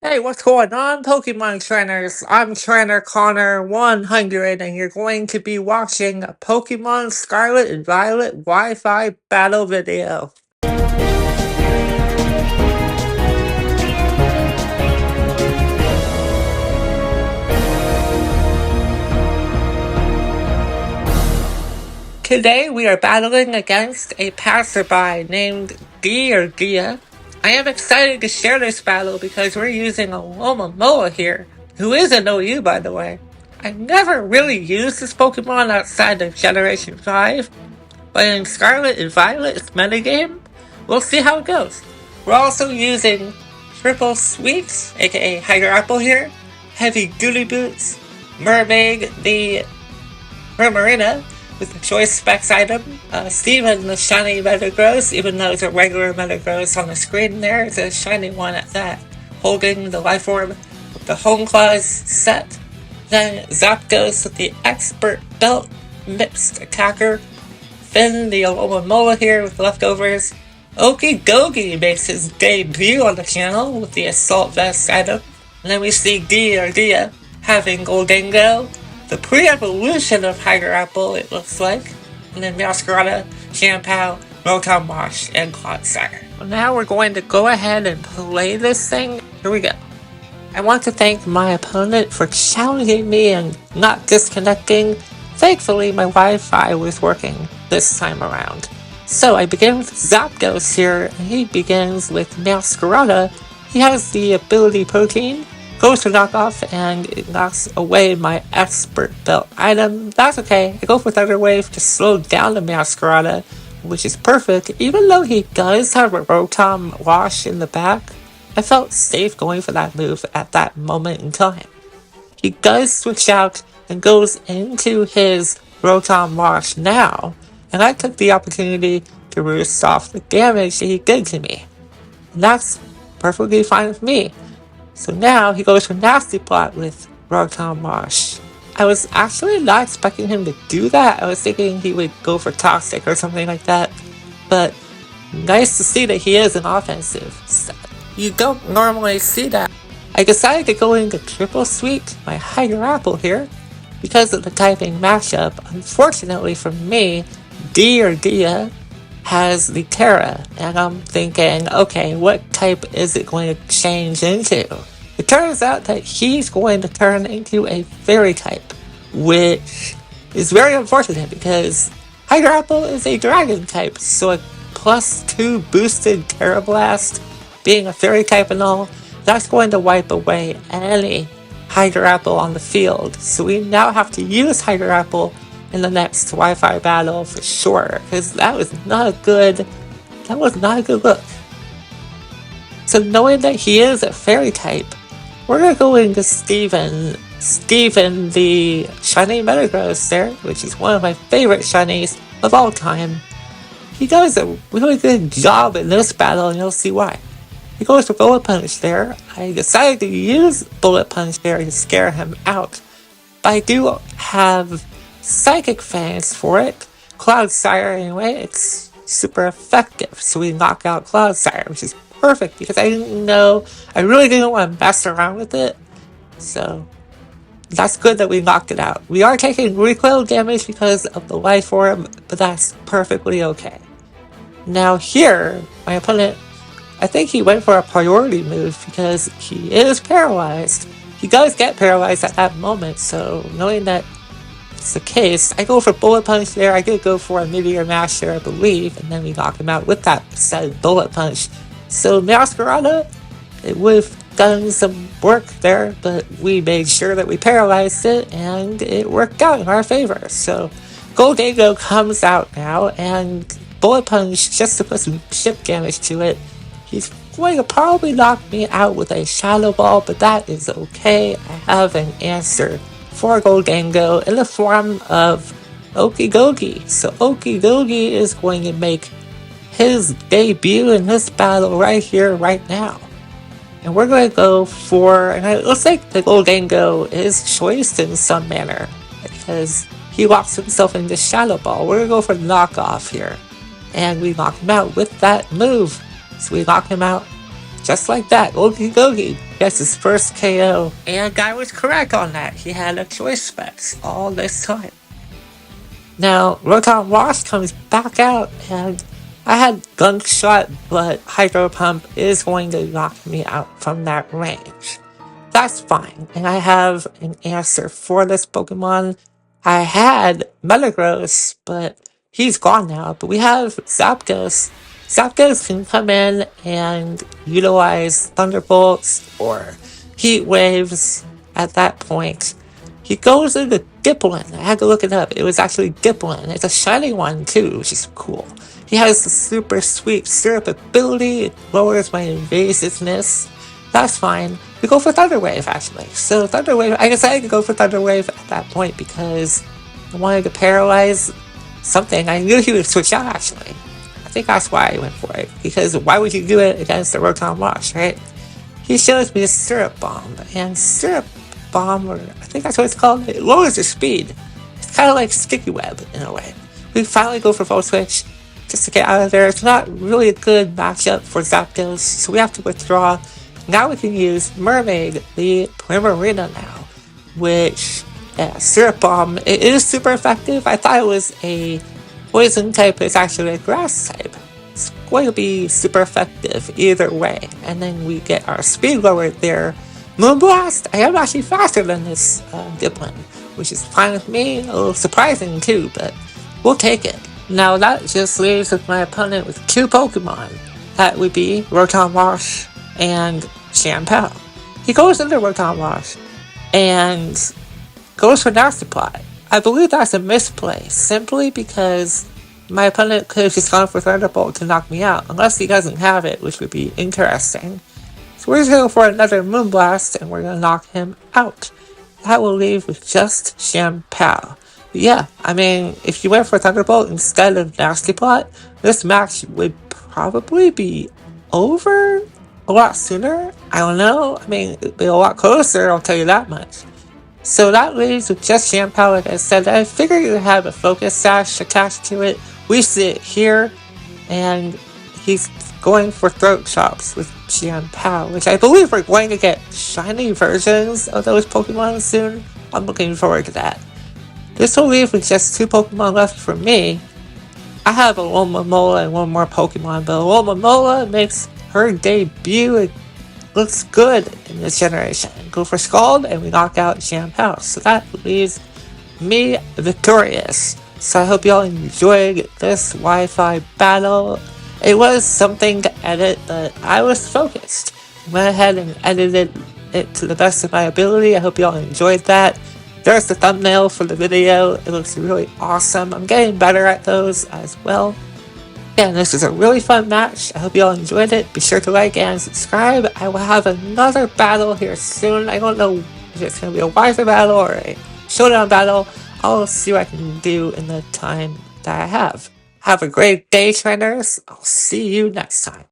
Hey, what's going on, Pokemon trainers? I'm Trainer Connor 100, and you're going to be watching a Pokemon Scarlet and Violet Wi-Fi battle video. Today we are battling against a passerby named Gia. I am excited to share this battle because we're using Alomomola here, who is an OU by the way. I never really used this Pokemon outside of Generation 5, but in Scarlet and Violet's metagame, we'll see how it goes. We're also using Triple Sweets, aka Hydro Apple here, Heavy Duty Boots, Mermaid, the Mermarina, with the choice specs item, Steven the shiny Metagross, even though it's a regular Metagross on the screen there, it's a shiny one at that, holding the life orb with the Home Claws set. Then Zapdos with the Expert Belt, Mixed Attacker, Finn the Alomomola here with leftovers. Okidogi makes his debut on the channel with the Assault Vest item. And then we see Dia having Goldango, the pre-evolution of Hydro Apple, it looks like. And then Masquerada, Shampoo, Rotom Wash, and Clodsire. Well, now we're going to go ahead and play this thing. Here we go. I want to thank my opponent for challenging me and not disconnecting. Thankfully, my Wi-Fi was working this time around. So I begin with Zapdos here, and he begins with Masquerada. He has the ability Protein, goes to knock off, and it knocks away my Expert Belt item. That's okay, I go for Thunder Wave to slow down the Masquerada, which is perfect. Even though he does have a Rotom Wash in the back, I felt safe going for that move at that moment in time. He does switch out and goes into his Rotom Wash now, and I took the opportunity to roost off the damage that he did to me. And that's perfectly fine with me. So now he goes for Nasty Plot with Rotom Wash. I was actually not expecting him to do that. I was thinking he would go for Toxic or something like that. But nice to see that he is an offensive set. You don't normally see that. I decided to go into Triple Sweet, my Hydro Apple here, because of the typing mashup. Unfortunately for me, Dia has the Terra, and I'm thinking, okay, what type is it going to change into? It turns out that he's going to turn into a Fairy type, which is very unfortunate because Hydro Apple is a Dragon type, so a +2 boosted Terra Blast, being a Fairy type and all, that's going to wipe away any Hydro Apple on the field. So we now have to use Hydro Apple in the next Wi-Fi battle for sure, because that was not a good look. So knowing that he is a Fairy type, we're going to go into Steven the shiny Metagross there, which is one of my favorite shinies of all time. He does a really good job in this battle, and you'll see why. He goes for Bullet Punch there. I decided to use Bullet Punch there to scare him out, but I do have Psychic Fangs for it. Clodsire anyway, it's super effective, so we knock out Clodsire, which is perfect because I really didn't want to mess around with it, so that's good that we knocked it out. We are taking recoil damage because of the life orb, but that's perfectly okay. Now here, my opponent, I think he went for a priority move because he is paralyzed. He does get paralyzed at that moment, so knowing that it's the case, I go for Bullet Punch there. I did go for a Meteor Mash there, I believe, and then we knock him out with that said Bullet Punch. So Masquerada, it would have done some work there, but we made sure that we paralyzed it, and it worked out in our favor. So Goldango comes out now, and Bullet Punch, just to put some chip damage to it, he's going to probably knock me out with a Shadow Ball, but that is okay. I have an answer for Goldango in the form of Okidogi. So Okidogi is going to make his debut in this battle right here, right now. And we're going to go for, and it looks like the Goldango is choiced in some manner, because he locks himself into Shadow Ball. We're going to go for knockoff here. And we knock him out with that move. So we knock him out just like that. Okidogi. Gets his first KO. And I was correct on that. He had a choice specs all this time. Now, Rotom Wash comes back out, and I had Gunk Shot, but Hydro Pump is going to knock me out from that range. That's fine, and I have an answer for this Pokemon. I had Metagross, but he's gone now, but we have Zapdos. Zapdos can come in and utilize Thunderbolts or Heat Waves at that point. He goes into Dipplin. I had to look it up. It was actually Dipplin. It's a shiny one too, which is cool. He has the super sweet syrup ability. It lowers my invasiveness. That's fine. We go for Thunder Wave actually. So Thunder Wave, I decided to go for Thunder Wave at that point because I wanted to paralyze something. I knew he would switch out actually. I think that's why I went for it. Because why would you do it against the Rotom Wash, right? He shows me a Syrup Bomb, and Syrup Bomb, or I think that's what it's called, it lowers your speed. It's kind of like Sticky Web in a way. We finally go for Volt Switch just to get out of there. It's not really a good matchup for Zapdos, so we have to withdraw. Now we can use Mermaid, the Primarina now, which, Syrup Bomb, it is super effective. I thought it was a poison type, it's actually a grass type. It's going to be super effective either way. And then we get our speed lowered there. Moonblast, I am actually faster than this Dipplin, which is fine with me. A little surprising too, but we'll take it. Now that just leaves with my opponent with two Pokemon. That would be Rotom Wash and Shampoo. He goes into Rotom Wash and goes for Nasty Plot. I believe that's a misplay, simply because my opponent could have just gone for Thunderbolt to knock me out, unless he doesn't have it, which would be interesting. So we're just going to go for another Moonblast, and we're going to knock him out. That will leave with just Shampoo. Yeah, I mean, if you went for Thunderbolt instead of Nasty Plot, this match would probably be over a lot sooner. I don't know. I mean, it'd be a lot closer, I'll tell you that much. So that leaves with just Shampoo, like I said. I figured you would have a Focus Sash attached to it. We see it here, and he's going for Throat Chops with Shampoo, which I believe we're going to get shiny versions of those Pokemon soon. I'm looking forward to that. This will leave with just two Pokemon left for me. I have Alomomola and one more Pokemon, but Alomomola makes her debut. It looks good in this generation. Go for Scald and we knock out Shampoo. So that leaves me victorious. So I hope y'all enjoyed this Wi-Fi battle. It was something to edit, but I was focused. Went ahead and edited it to the best of my ability. I hope y'all enjoyed that. There's the thumbnail for the video. It looks really awesome. I'm getting better at those as well. Yeah, this is a really fun match. I hope you all enjoyed it. Be sure to like and subscribe. I will have another battle here soon. I don't know if it's going to be a Wi-Fi battle or a showdown battle. I'll see what I can do in the time that I have. Have a great day, trainers. I'll see you next time.